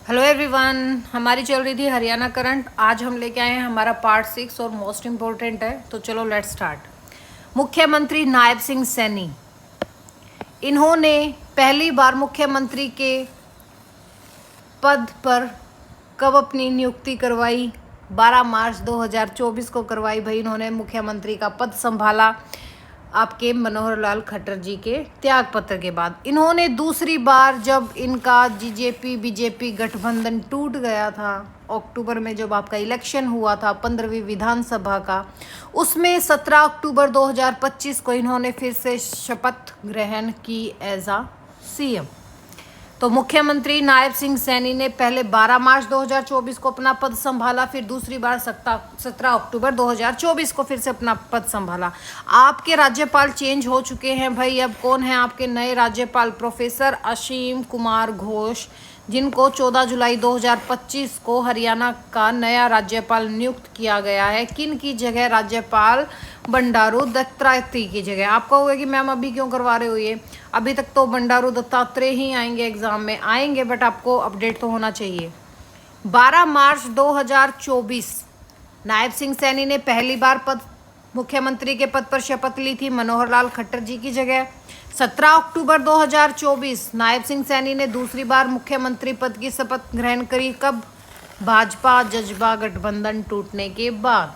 Hello everyone, हमारी चल रही थी हरियाणा करंट। आज हम लेके आए हैं हमारा पार्ट 6 और मोस्ट इम्पोर्टेंट है, तो चलो लेट्स स्टार्ट। मुख्यमंत्री नायब सिंह सैनी, इन्होंने पहली बार मुख्यमंत्री के पद पर कब अपनी नियुक्ति करवाई? 12 मार्च 2024 को करवाई भाई। इन्होंने मुख्यमंत्री का पद संभाला आपके मनोहर लाल खट्टर जी के त्याग पत्र के बाद। इन्होंने दूसरी बार, जब इनका बीजेपी गठबंधन टूट गया था, अक्टूबर में जब आपका इलेक्शन हुआ था 15वीं विधानसभा का, उसमें 17 अक्टूबर 2025 को इन्होंने फिर से शपथ ग्रहण की एज आ सीएम। तो मुख्यमंत्री नायब सिंह सैनी ने पहले 12 मार्च 2024 को अपना पद संभाला, फिर दूसरी बार 17 अक्टूबर 2024 को फिर से अपना पद संभाला। आपके राज्यपाल चेंज हो चुके हैं भाई। अब कौन है आपके नए राज्यपाल? प्रोफेसर असीम कुमार घोष, जिनको 14 जुलाई 2025 को हरियाणा का नया राज्यपाल नियुक्त किया गया है। किन की जगह? राज्यपाल बंडारू दत्तात्रेय की जगह। आपको होगा कि मैम अभी क्यों करवा रहे हो ये? अभी तक तो बंडारू दत्तात्रेय ही आएंगे, एग्जाम में आएंगे, बट आपको अपडेट तो होना चाहिए। 12 मार्च 2024 नायब सिंह सैनी ने पहली बार मुख्यमंत्री के पद पर शपथ ली थी मनोहर लाल खट्टर जी की जगह। 17 अक्टूबर 2024 नायब सिंह सैनी ने दूसरी बार मुख्यमंत्री पद की शपथ ग्रहण करी। कब? भाजपा जजपा गठबंधन टूटने के बाद।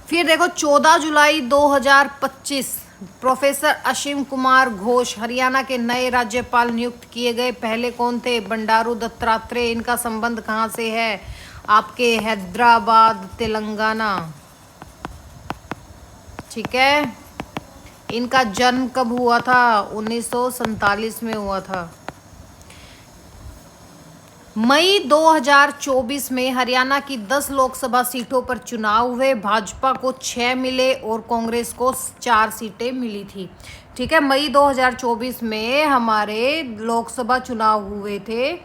फिर देखो 14 जुलाई 2025 प्रोफेसर असीम कुमार घोष हरियाणा के नए राज्यपाल नियुक्त किए गए। पहले कौन थे? बंडारू दत्तात्रेय। इनका संबंध कहाँ से है? आपके हैदराबाद तेलंगाना। ठीक है। इनका जन्म कब हुआ था? 1947 में हुआ था। मई 2024 में हरियाणा की 10 लोकसभा सीटों पर चुनाव हुए। भाजपा को 6 मिले और कांग्रेस को 4 सीटें मिली थी। ठीक है। मई 2024 में हमारे लोकसभा चुनाव हुए थे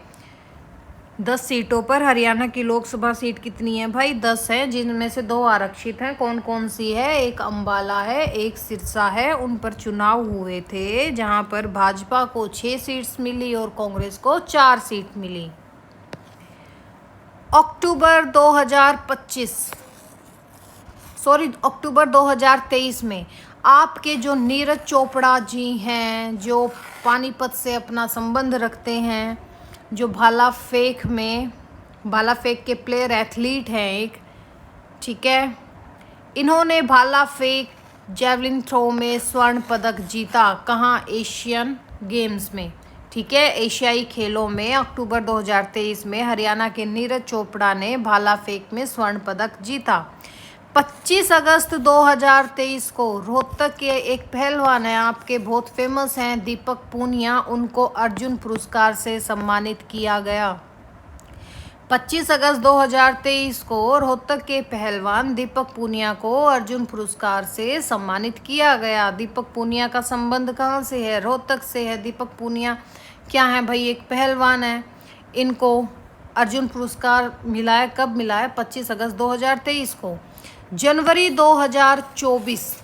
10 सीटों पर। हरियाणा की लोकसभा सीट कितनी है भाई? 10 है, जिनमें से 2 आरक्षित हैं। कौन कौन सी है? एक अंबाला है, एक सिरसा है। उन पर चुनाव हुए थे, जहां पर भाजपा को 6 सीट्स मिली और कांग्रेस को 4 सीट मिली। अक्टूबर 2023 में आपके जो नीरज चोपड़ा जी हैं, जो पानीपत से अपना संबंध रखते हैं, जो भाला फेंक के प्लेयर एथलीट हैं एक, ठीक है, इन्होंने भाला फेंक जेवलिन थ्रो में स्वर्ण पदक जीता। कहाँ? एशियन गेम्स में। ठीक है, एशियाई खेलों में अक्टूबर 2023 में हरियाणा के नीरज चोपड़ा ने भाला फेंक में स्वर्ण पदक जीता। 25 अगस्त 2023 को रोहतक के एक पहलवान है, आपके बहुत फेमस हैं, दीपक पूनिया, उनको अर्जुन पुरस्कार से सम्मानित किया गया। 25 अगस्त 2023 को रोहतक के पहलवान दीपक पूनिया को अर्जुन पुरस्कार से सम्मानित किया गया। दीपक पूनिया का संबंध कहाँ से है? रोहतक से है। दीपक पूनिया क्या है भाई? एक पहलवान है। इनको अर्जुन पुरस्कार मिला है। कब मिला है? 25 अगस्त 2023 को। जनवरी 2024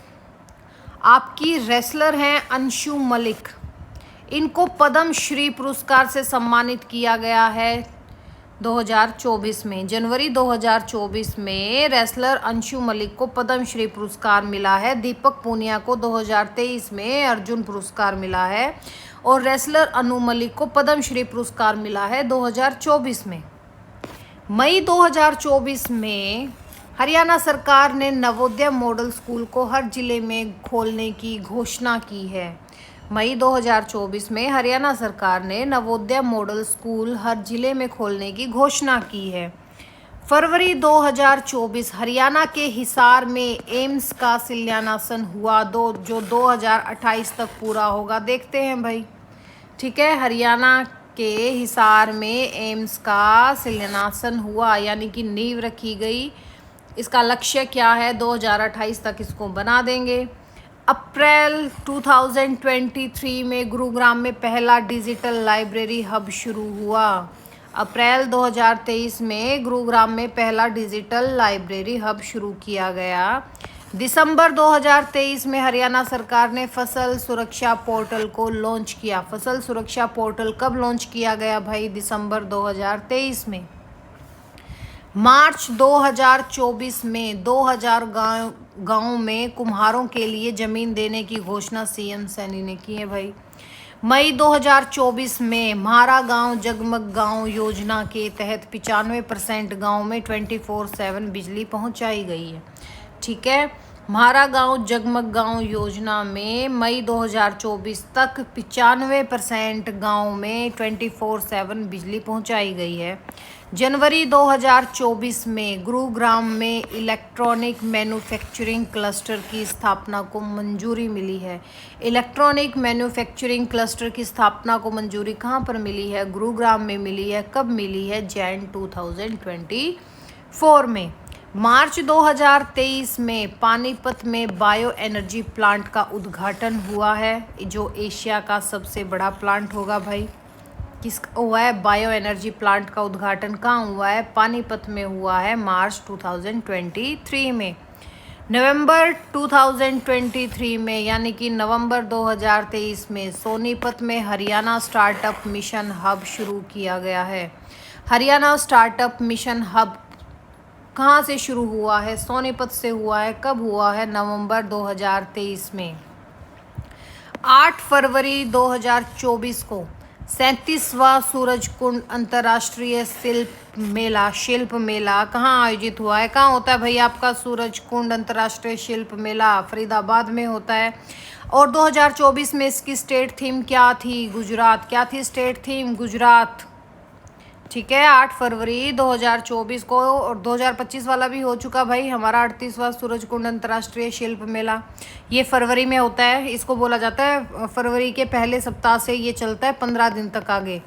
आपकी रेसलर हैं अंशु मलिक, इनको पद्म श्री पुरस्कार से सम्मानित किया गया है 2024 में। जनवरी 2024 में रेसलर अंशु मलिक को पद्म श्री पुरस्कार मिला है। दीपक पूनिया को 2023 में अर्जुन पुरस्कार मिला है और रेसलर अनु मलिक को पद्म श्री पुरस्कार मिला है 2024 में। मई 2024 में हरियाणा सरकार ने नवोदय मॉडल स्कूल को हर जिले में खोलने की घोषणा की है। मई 2024 में हरियाणा सरकार ने नवोदय मॉडल स्कूल हर जिले में खोलने की घोषणा की है। फरवरी 2024 हरियाणा के हिसार में एम्स का शिलान्यासन हुआ, जो 2028 तक पूरा होगा। देखते हैं भाई। ठीक है, हरियाणा के हिसार में एम्स का शिलान्यासन हुआ, यानी कि नींव रखी गई। इसका लक्ष्य क्या है? 2028 तक इसको बना देंगे। अप्रैल 2023 में गुरुग्राम में पहला डिजिटल लाइब्रेरी हब शुरू हुआ। अप्रैल 2023 में गुरुग्राम में पहला डिजिटल लाइब्रेरी हब शुरू किया गया। दिसंबर 2023 में हरियाणा सरकार ने फसल सुरक्षा पोर्टल को लॉन्च किया। फसल सुरक्षा पोर्टल कब लॉन्च किया गया भाई? दिसंबर 2023 में। मार्च 2024 में 2000 गांव में कुम्हारों के लिए जमीन देने की घोषणा सीएम सैनी ने की है भाई। मई 2024 में म्हारा गांव जगमग गांव योजना के तहत 95% गांव में 24/7 बिजली पहुंचाई गई है। ठीक है, म्हारा गांव जगमग गांव योजना में मई 2024 तक 95% गांव में 24/7 बिजली पहुंचाई गई है। जनवरी 2024 में गुरुग्राम में इलेक्ट्रॉनिक मैन्युफैक्चरिंग क्लस्टर की स्थापना को मंजूरी मिली है। इलेक्ट्रॉनिक मैन्युफैक्चरिंग क्लस्टर की स्थापना को मंजूरी कहाँ पर मिली है? गुरुग्राम में मिली है। कब मिली है? जैन 2024 में। मार्च 2023 में पानीपत में बायो एनर्जी प्लांट का उद्घाटन हुआ है, जो एशिया का सबसे बड़ा प्लांट होगा भाई। किसका हुआ है? बायो एनर्जी प्लांट का उद्घाटन कहाँ हुआ है? पानीपत में हुआ है, मार्च 2023 में। नवंबर 2023 में यानी कि नवंबर 2023 में सोनीपत में हरियाणा स्टार्टअप मिशन हब शुरू किया गया है। हरियाणा स्टार्टअप मिशन हब कहाँ से शुरू हुआ है? सोनीपत से हुआ है। कब हुआ है? नवंबर 2023 में। 8 फरवरी 2024 को 37वां सूरजकुंड अंतर्राष्ट्रीय शिल्प मेला कहाँ आयोजित हुआ है? कहाँ होता है भाई आपका सूरजकुंड अंतर्राष्ट्रीय शिल्प मेला? फरीदाबाद में होता है। और 2024 में इसकी स्टेट थीम क्या थी? गुजरात। क्या थी स्टेट थीम? गुजरात। ठीक है, 8 फरवरी 2024 को। और 2025 वाला भी हो चुका भाई हमारा 38वां सूरजकुंड अंतर्राष्ट्रीय शिल्प मेला। ये फरवरी में होता है। इसको बोला जाता है फरवरी के पहले सप्ताह से ये चलता है 15 दिन तक आगे।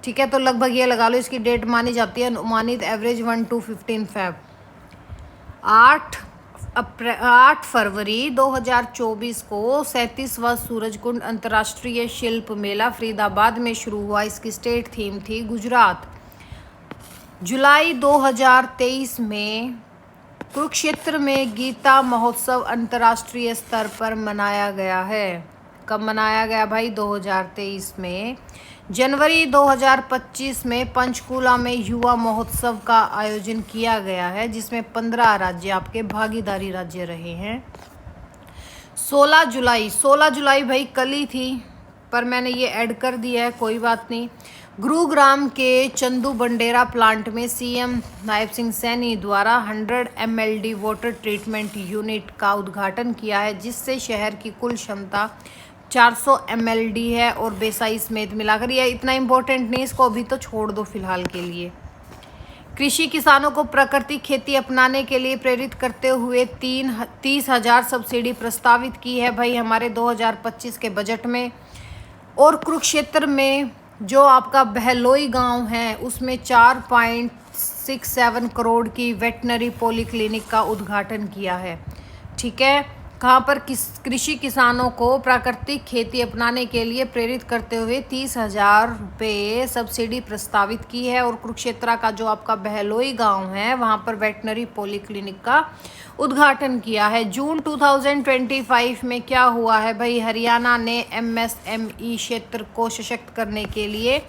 ठीक है, तो लगभग ये लगा लो इसकी डेट मानी जाती है अनुमानित एवरेज 1 to 15 Feb। 8 फरवरी 2024 को 37वां सूरजकुंड अंतर्राष्ट्रीय शिल्प मेला फरीदाबाद में शुरू हुआ। इसकी स्टेट थीम थी गुजरात। जुलाई 2023 में कुरुक्षेत्र में गीता महोत्सव अंतर्राष्ट्रीय स्तर पर मनाया गया है। कब मनाया गया भाई? 2023 में। जनवरी 2025 में पंचकुला में युवा महोत्सव का आयोजन किया गया है, जिसमें 15 राज्य आपके भागीदारी राज्य रहे हैं। 16 जुलाई भाई कल ही थी, पर मैंने ये ऐड कर दिया है, कोई बात नहीं। गुरुग्राम के चंदू बंडेरा प्लांट में सीएम नायब सिंह सैनी द्वारा 100 MLD वाटर ट्रीटमेंट यूनिट का उद्घाटन किया है, जिससे शहर की कुल क्षमता 400 MLD है और बेसाई समेत मिलाकर। यह इतना इम्पोर्टेंट नहीं, इसको अभी तो छोड़ दो फिलहाल के लिए। कृषि किसानों को प्राकृतिक खेती अपनाने के लिए प्रेरित करते हुए 30,000 सब्सिडी प्रस्तावित की है भाई हमारे 2025 के बजट में। और कुरुक्षेत्र में जो आपका बहलोई गांव है उसमें 4.67 करोड़ की वेटनरी पॉलीक्लिनिक का उद्घाटन किया है। ठीक है, कहाँ पर कृषि किसानों को प्राकृतिक खेती अपनाने के लिए प्रेरित करते हुए 30,000 रुपये सब्सिडी प्रस्तावित की है। और कुरुक्षेत्र का जो आपका बहलोई गांव है वहाँ पर वेटनरी पॉलीक्लिनिक का उद्घाटन किया है। जून 2025 में क्या हुआ है भाई? हरियाणा ने MSME क्षेत्र को सशक्त करने के लिए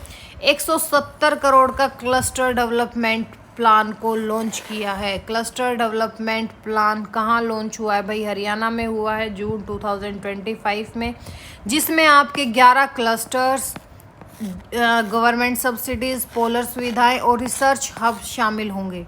170 करोड़ का क्लस्टर डेवलपमेंट प्लान को लॉन्च किया है। क्लस्टर डेवलपमेंट प्लान कहाँ लॉन्च हुआ है भाई? हरियाणा में हुआ है जून 2025 में, जिसमें आपके 11 क्लस्टर्स, गवर्नमेंट सब्सिडीज, पोलर सुविधाएं और रिसर्च हब शामिल होंगे।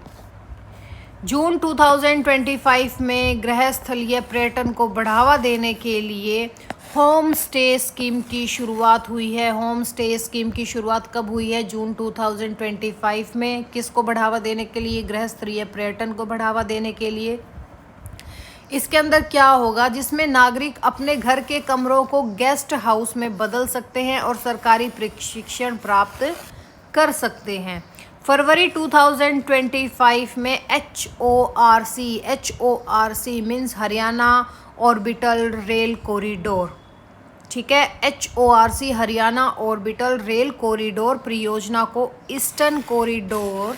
जून 2025 में गृह स्थलीय पर्यटन को बढ़ावा देने के लिए होम स्टे स्कीम की शुरुआत हुई है। होम स्टे स्कीम की शुरुआत कब हुई है? जून 2025 में। किसको बढ़ावा देने के लिए? गृह स्तरीय पर्यटन को बढ़ावा देने के लिए। इसके अंदर क्या होगा? जिसमें नागरिक अपने घर के कमरों को गेस्ट हाउस में बदल सकते हैं और सरकारी प्रशिक्षण प्राप्त कर सकते हैं। फरवरी 2025 में HORC means Haryana orbital rail corridor. ठीक है, HORC Haryana orbital rail corridor परियोजना को ईस्टर्न कॉरिडोर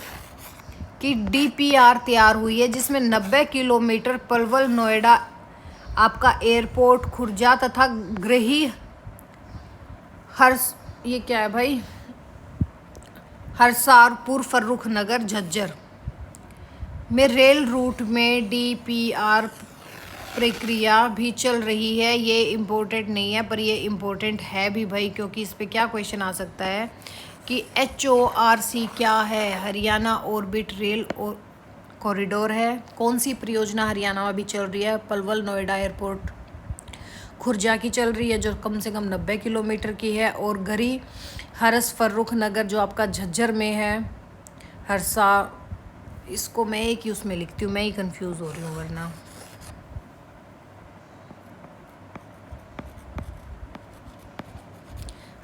की DPR तैयार हुई है, जिसमें 90 किलोमीटर पलवल नोएडा आपका एयरपोर्ट खुर्जा तथा गृही ये क्या है भाई, हरसारपुर फर्रुखनगर झज्जर में रेल रूट में DPR प्रक्रिया भी चल रही है। ये इम्पोर्टेंट नहीं है पर ये इम्पोर्टेंट है भी भाई, क्योंकि इस पे क्या क्वेश्चन आ सकता है कि HORC क्या है। हरियाणा ऑर्बिट रेल और कॉरिडोर है। कौन सी परियोजना हरियाणा में अभी चल रही है? पलवल नोएडा एयरपोर्ट खुर्जा की चल रही है, जो कम से कम 90 किलोमीटर की है, और गरी हरस फर्रुखनगर जो आपका झज्जर में है। हरसा, इसको मैं एक ही उसमें लिखती हूँ, मैं ही कंफ्यूज हो रही हूँ वरना।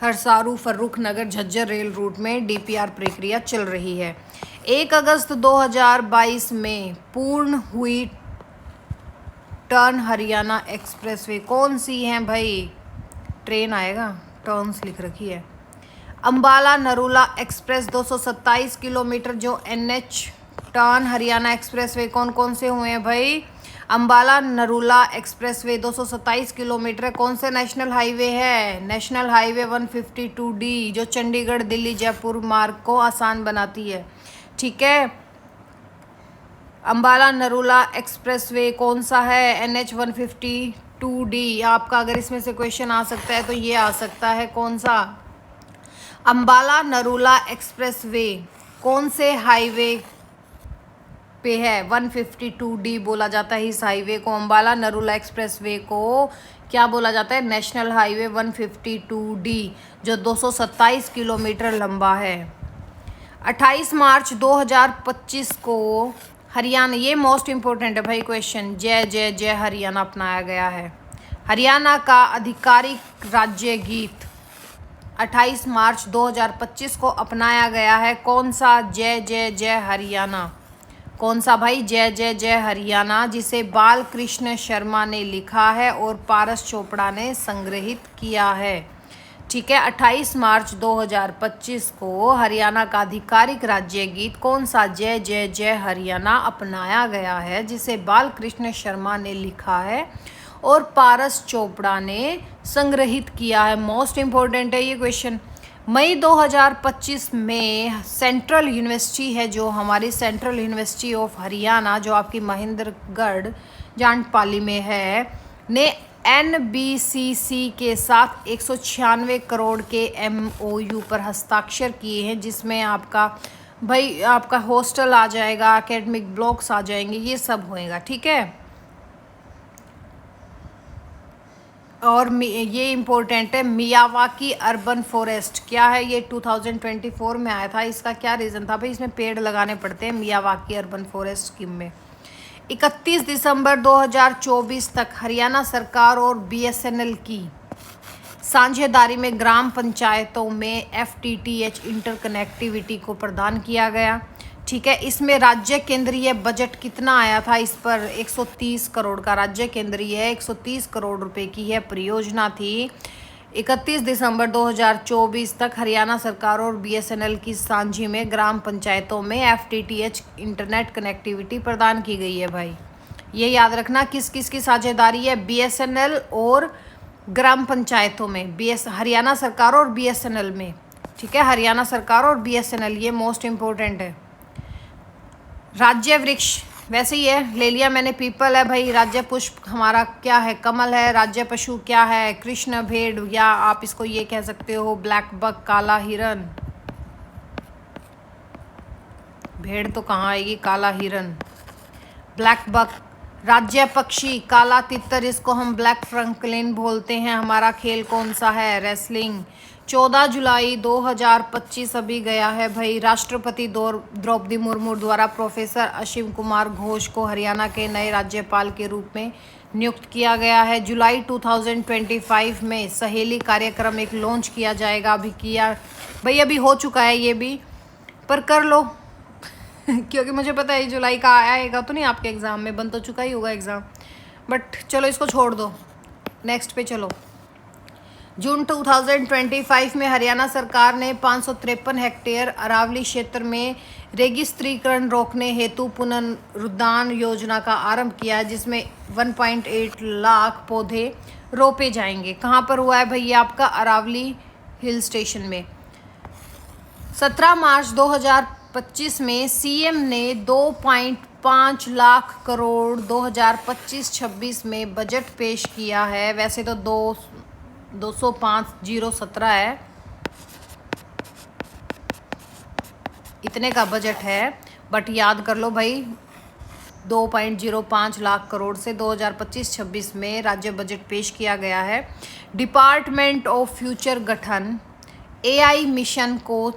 हरसारू फर्रुखनगर झज्जर रेल रूट में DPR प्रक्रिया चल रही है। 1 अगस्त 2022 में पूर्ण हुई टर्न हरियाणा एक्सप्रेसवे कौन सी है भाई? ट्रेन आएगा, टर्न्स लिख रखी है। अंबाला नरूला एक्सप्रेस 227 किलोमीटर जो NH टर्न हरियाणा एक्सप्रेसवे कौन कौन से हुए हैं भाई? अंबाला नरूला एक्सप्रेसवे 227 किलोमीटर कौन से नेशनल हाईवे है? नेशनल हाईवे 152D जो चंडीगढ़ दिल्ली जयपुर मार्ग को आसान बनाती है। ठीक है, अंबाला नरूला एक्सप्रेसवे कौन सा है? NH 152D। आपका अगर इसमें से क्वेश्चन आ सकता है तो ये आ सकता है, कौन सा? अंबाला नरूला एक्सप्रेसवे कौन से हाईवे पे है? 152D बोला जाता है इस हाईवे को। अंबाला नरूला एक्सप्रेसवे को क्या बोला जाता है? नेशनल हाईवे 152D जो 227 किलोमीटर लंबा है। 28 मार्च 2025 को हरियाणा, ये मोस्ट इम्पोर्टेंट है भाई क्वेश्चन, जय जय जय हरियाणा अपनाया गया है। हरियाणा का आधिकारिक राज्य गीत 28 मार्च 2025 को अपनाया गया है। कौन सा? जय जय जय हरियाणा। कौन सा भाई? जय जय जय हरियाणा, जिसे बाल कृष्ण शर्मा ने लिखा है और पारस चोपड़ा ने संग्रहित किया है। ठीक है, 28 मार्च 2025 को हरियाणा का आधिकारिक राज्य गीत कौन सा? जय जय जय हरियाणा अपनाया गया है, जिसे बाल कृष्ण शर्मा ने लिखा है और पारस चोपड़ा ने संग्रहित किया है। मोस्ट इम्पोर्टेंट है ये क्वेश्चन। मई 2025 में सेंट्रल यूनिवर्सिटी है, जो हमारी सेंट्रल यूनिवर्सिटी ऑफ हरियाणा जो आपकी महेंद्रगढ़ जांटपाली में है, ने NBCC के साथ 196 करोड़ के MOU पर हस्ताक्षर किए हैं, जिसमें आपका भाई आपका हॉस्टल आ जाएगा, एकेडमिक ब्लॉक्स आ जाएंगे, ये सब होएगा। ठीक है, और ये इम्पोर्टेंट है, मियावाकी अर्बन फॉरेस्ट क्या है? ये 2024 में आया था। इसका क्या रीज़न था भाई? इसमें पेड़ लगाने पड़ते हैं मियावाकी अर्बन फॉरेस्ट स्कीम में। 31 दिसंबर 2024 तक हरियाणा सरकार और BSNL की साझेदारी में ग्राम पंचायतों में FTTH इंटरकनेक्टिविटी को प्रदान किया गया। ठीक है, इसमें राज्य केंद्रीय बजट कितना आया था? इस पर 130 करोड़ का राज्य केंद्रीय 130 करोड़ रुपए की यह परियोजना थी। 31 दिसंबर 2024 तक हरियाणा सरकार और BSNL की साझी में ग्राम पंचायतों में FTTH इंटरनेट कनेक्टिविटी प्रदान की गई है भाई। ये याद रखना, किस किस की साझेदारी है? BSNL और ग्राम पंचायतों में, हरियाणा सरकार और BSNL में। ठीक है, हरियाणा सरकार और BSNL, ये मोस्ट इम्पोर्टेंट है। राज्य वृक्ष वैसे ही है, ले लिया मैंने, पीपल है भाई। राज्य पुष्प हमारा क्या है? कमल है। राज्य पशु क्या है? कृष्ण भेड़, या आप इसको ये कह सकते हो ब्लैक बक, काला हिरन। भेड़ तो कहाँ आएगी? काला हिरन, ब्लैक बक। राज्य पक्षी काला तितर, इसको हम ब्लैक फ्रंकलिन बोलते हैं। हमारा खेल कौन सा है? रेसलिंग। 14 जुलाई 2025 अभी गया है भाई। राष्ट्रपति द्रौपदी मुर्मू द्वारा प्रोफेसर असीम कुमार घोष को हरियाणा के नए राज्यपाल के रूप में नियुक्त किया गया है। जुलाई 2025 में सहेली कार्यक्रम एक लॉन्च किया जाएगा। अभी किया भाई, अभी हो चुका है ये भी, पर कर लो क्योंकि मुझे पता है जुलाई का आएगा तो नहीं आपके एग्ज़ाम में, बन तो चुका ही होगा एग्ज़ाम, बट चलो इसको छोड़ दो, नेक्स्ट पे चलो। जून 2025 में हरियाणा सरकार ने 553 हेक्टेयर अरावली क्षेत्र में रेगिस्त्रीकरण रोकने हेतु पुनरुद्धार योजना का आरंभ किया है, जिसमें 1.8 लाख पौधे रोपे जाएंगे। कहाँ पर हुआ है भैया? आपका अरावली हिल स्टेशन में। 17 मार्च 2025 में सीएम ने 2.5 लाख करोड़ 2025-26 में बजट पेश किया है। वैसे तो 205,017 है, इतने का बजट है, बट याद कर लो भाई 2.05 लाख करोड़ से 2025-26 में राज्य बजट पेश किया गया है। डिपार्टमेंट ऑफ फ्यूचर गठन एआई मिशन को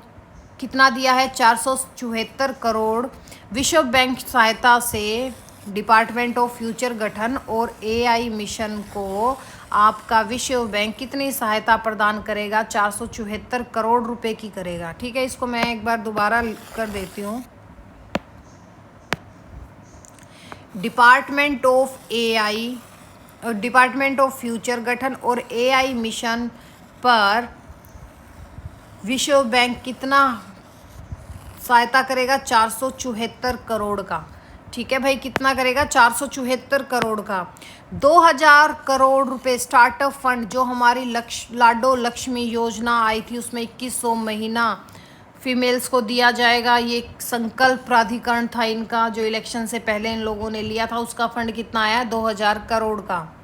कितना दिया है? 474 करोड़। विश्व बैंक सहायता से डिपार्टमेंट ऑफ फ्यूचर गठन और एआई मिशन को आपका विश्व बैंक कितनी सहायता प्रदान करेगा? 474 करोड़ रुपए की करेगा। ठीक है, इसको मैं एक बार दोबारा कर देती हूँ। डिपार्टमेंट ऑफ फ्यूचर गठन और एआई मिशन पर विश्व बैंक कितना सहायता करेगा? 474 करोड़ का। ठीक है भाई, कितना करेगा? 474 करोड़ का। 2000 करोड़ रुपए स्टार्टअप फंड, जो हमारी लाडो लक्ष्मी योजना आई थी उसमें 2100 महीना फीमेल्स को दिया जाएगा। ये संकल्प प्राधिकरण था इनका, जो इलेक्शन से पहले इन लोगों ने लिया था, उसका फंड कितना आया? 2000 करोड़ का।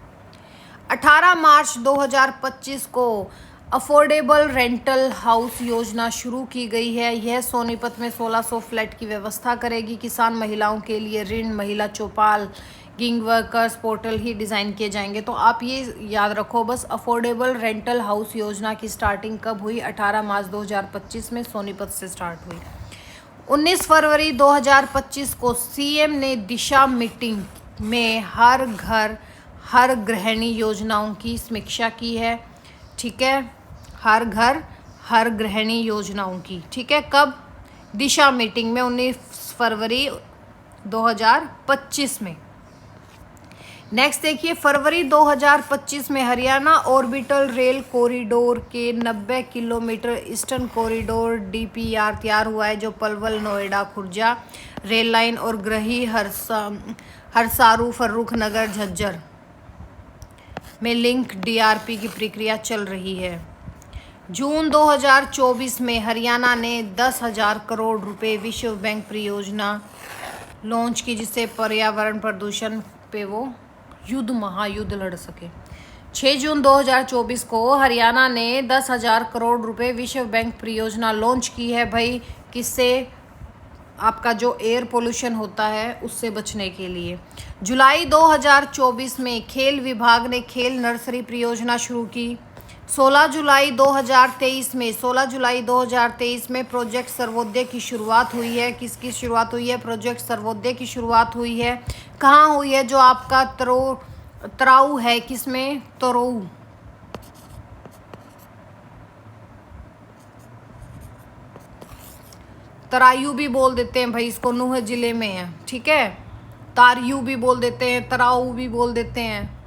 18 मार्च 2025 को अफोर्डेबल रेंटल हाउस योजना शुरू की गई है। यह सोनीपत में 1600 फ्लैट की व्यवस्था करेगी। किसान महिलाओं के लिए ऋण, महिला चौपाल, गिग वर्कर्स पोर्टल ही डिज़ाइन किए जाएंगे। तो आप ये याद रखो बस, अफोर्डेबल रेंटल हाउस योजना की स्टार्टिंग कब हुई? 18 मार्च 2025 में सोनीपत से स्टार्ट हुई। 19 फरवरी 2025 को सीएम ने दिशा मीटिंग में हर घर हर गृहिणी योजनाओं की समीक्षा की है। ठीक है, हर घर हर गृहिणी योजनाओं की। ठीक है, कब? दिशा मीटिंग में 19 फरवरी 2025 में। नेक्स्ट देखिए, फरवरी 2025 में हरियाणा ऑर्बिटल रेल कॉरिडोर के 90 किलोमीटर ईस्टर्न कॉरिडोर डीपीआर तैयार हुआ है, जो पलवल, नोएडा, खुर्जा रेल लाइन और ग्रही हरसारू, फर्रुखनगर, झज्जर में लिंक डीआरपी की प्रक्रिया चल रही है। जून 2024 में हरियाणा ने 10,000 करोड़ रुपए विश्व बैंक परियोजना लॉन्च की, जिससे पर्यावरण प्रदूषण पे वो महायुद्ध लड़ सके। 6 जून 2024 को हरियाणा ने 10,000 करोड़ रुपए विश्व बैंक परियोजना लॉन्च की है भाई, किससे? आपका जो एयर पोल्यूशन होता है उससे बचने के लिए। जुलाई 2024 में खेल विभाग ने खेल नर्सरी परियोजना शुरू की। 16 जुलाई 2023 में प्रोजेक्ट सर्वोदय की शुरुआत हुई है। किसकी शुरुआत हुई है? प्रोजेक्ट सर्वोदय की शुरुआत हुई है। कहाँ हुई है? जो आपका तराऊ है, किसमें? तराऊ, तरायू भी बोल देते हैं भाई इसको, नूह जिले में है। ठीक है, तारियू भी बोल देते हैं, तराऊ भी बोल देते हैं,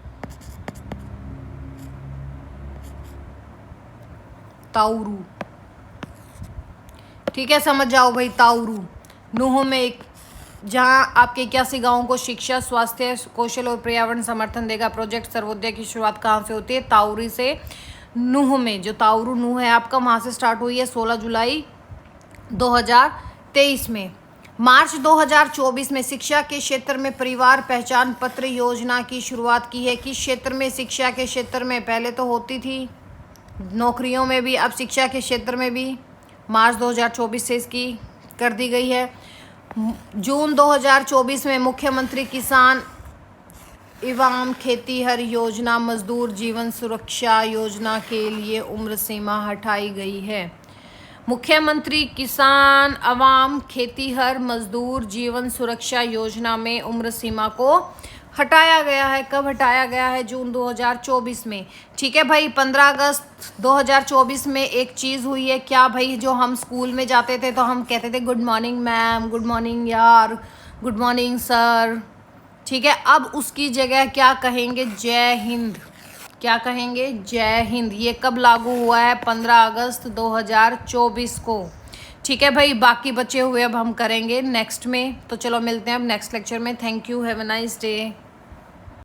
ताउरू। ठीक है, समझ जाओ भाई, ताउरू नूह में एक, जहां आपके 81 गाँवों को शिक्षा, स्वास्थ्य, कौशल और पर्यावरण समर्थन देगा। प्रोजेक्ट सर्वोदय की शुरुआत कहाँ से होती है? ताउरी से। नूह में जो ताउरू नूह है आपका, वहाँ से स्टार्ट हुई है 16 जुलाई 2023 में। मार्च 2024 में शिक्षा के क्षेत्र में परिवार पहचान पत्र योजना की शुरुआत की है। किस क्षेत्र में? शिक्षा के क्षेत्र में। पहले तो होती थी नौकरियों में भी, अब शिक्षा के क्षेत्र में भी मार्च 2024 से इसकी कर दी गई है। जून 2024 में मुख्यमंत्री किसान एवं खेतीहर योजना मजदूर जीवन सुरक्षा योजना के लिए उम्र सीमा हटाई गई है। मुख्यमंत्री किसान अवाम खेतीहर मजदूर जीवन सुरक्षा योजना में उम्र सीमा को हटाया गया है। कब हटाया गया है? जून 2024 में। ठीक है भाई, 15 अगस्त 2024 में एक चीज़ हुई है। क्या भाई? जो हम स्कूल में जाते थे तो हम कहते थे good morning ma'am, good morning यार, गुड मॉर्निंग सर। ठीक है, अब उसकी जगह क्या कहेंगे? जय हिंद। क्या कहेंगे? जय हिंद। ये कब लागू हुआ है? 15 अगस्त 2024 को। ठीक है भाई, बाकी बचे हुए अब हम करेंगे नेक्स्ट में। तो चलो मिलते हैं अब नेक्स्ट लेक्चर में। Thank you, have a nice day.